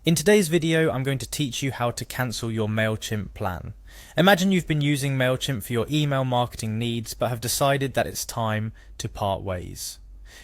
In today's video, I'm going to teach you how to cancel your Mailchimp plan. Imagine you've been using Mailchimp for your email marketing needs but have decided that it's time to part ways.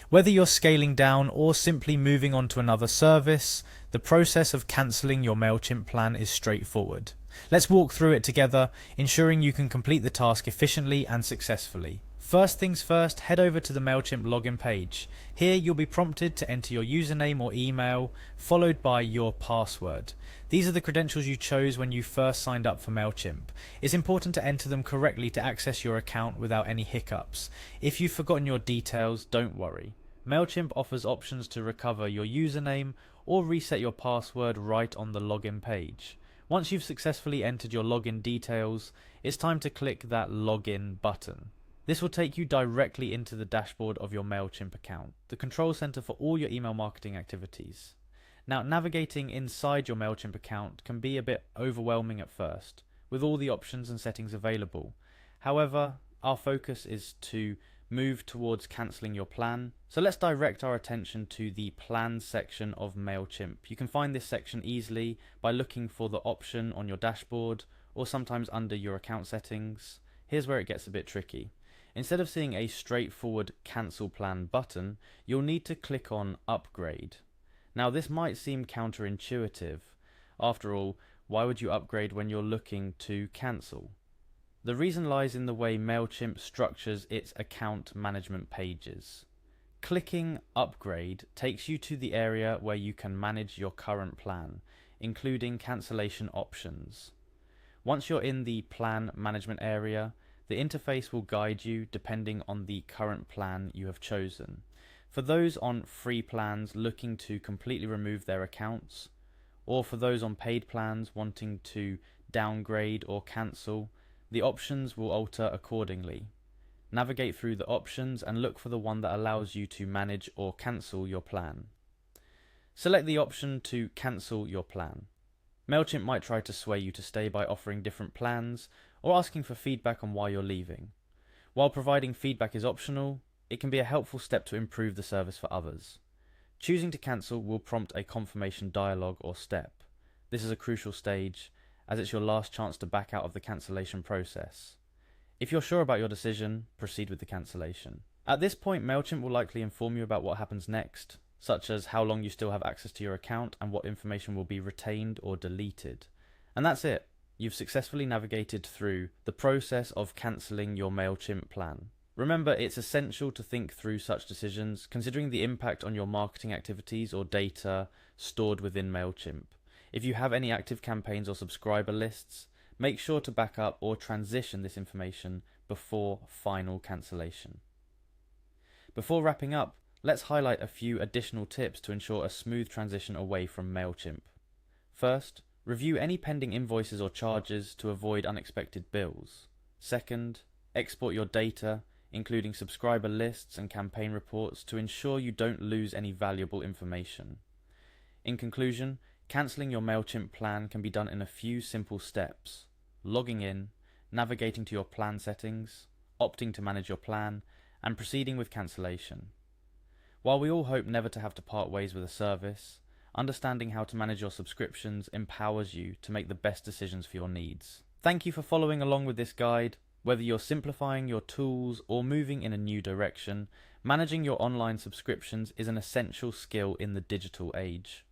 Whether you're scaling down or simply moving on to another service, the process of cancelling your Mailchimp plan is straightforward. Let's walk through it together, ensuring you can complete the task efficiently and successfully. First things first, head over to the Mailchimp login page. Here you'll be prompted to enter your username or email, followed by your password. These are the credentials you chose when you first signed up for Mailchimp. It's important to enter them correctly to access your account without any hiccups. If you've forgotten your details, don't worry. Mailchimp offers options to recover your username or reset your password right on the login page. Once you've successfully entered your login details, it's time to click that login button. This will take you directly into the dashboard of your Mailchimp account, the control center for all your email marketing activities. Now, navigating inside your Mailchimp account can be a bit overwhelming at first, with all the options and settings available. However, our focus is to move towards cancelling your plan. So let's direct our attention to the plan section of Mailchimp. You can find this section easily by looking for the option on your dashboard or sometimes under your account settings. Here's where it gets a bit tricky. Instead of seeing a straightforward cancel plan button, you'll need to click on upgrade. Now this might seem counterintuitive. After all, why would you upgrade when you're looking to cancel? The reason lies in the way Mailchimp structures its account management pages. Clicking upgrade takes you to the area where you can manage your current plan, including cancellation options. Once you're in the plan management area, the interface will guide you depending on the current plan you have chosen. For those on free plans looking to completely remove their accounts, or for those on paid plans wanting to downgrade or cancel, the options will alter accordingly. Navigate through the options and look for the one that allows you to manage or cancel your plan. Select the option to cancel your plan. Mailchimp might try to sway you to stay by offering different plans or asking for feedback on why you're leaving. While providing feedback is optional, it can be a helpful step to improve the service for others. Choosing to cancel will prompt a confirmation dialogue or step. This is a crucial stage, as it's your last chance to back out of the cancellation process. If you're sure about your decision, proceed with the cancellation. At this point, Mailchimp will likely inform you about what happens next, such as how long you still have access to your account and what information will be retained or deleted. And that's it. You've successfully navigated through the process of cancelling your Mailchimp plan. Remember, it's essential to think through such decisions, considering the impact on your marketing activities or data stored within Mailchimp. If you have any active campaigns or subscriber lists, make sure to back up or transition this information before final cancellation. Before wrapping up, let's highlight a few additional tips to ensure a smooth transition away from Mailchimp. First, review any pending invoices or charges to avoid unexpected bills. Second, export your data, including subscriber lists and campaign reports, to ensure you don't lose any valuable information. In conclusion, cancelling your Mailchimp plan can be done in a few simple steps: logging in, navigating to your plan settings, opting to manage your plan, and proceeding with cancellation. While we all hope never to have to part ways with a service, understanding how to manage your subscriptions empowers you to make the best decisions for your needs. Thank you for following along with this guide. Whether you're simplifying your tools or moving in a new direction, managing your online subscriptions is an essential skill in the digital age.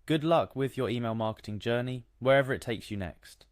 Good luck with your email marketing journey, wherever it takes you next.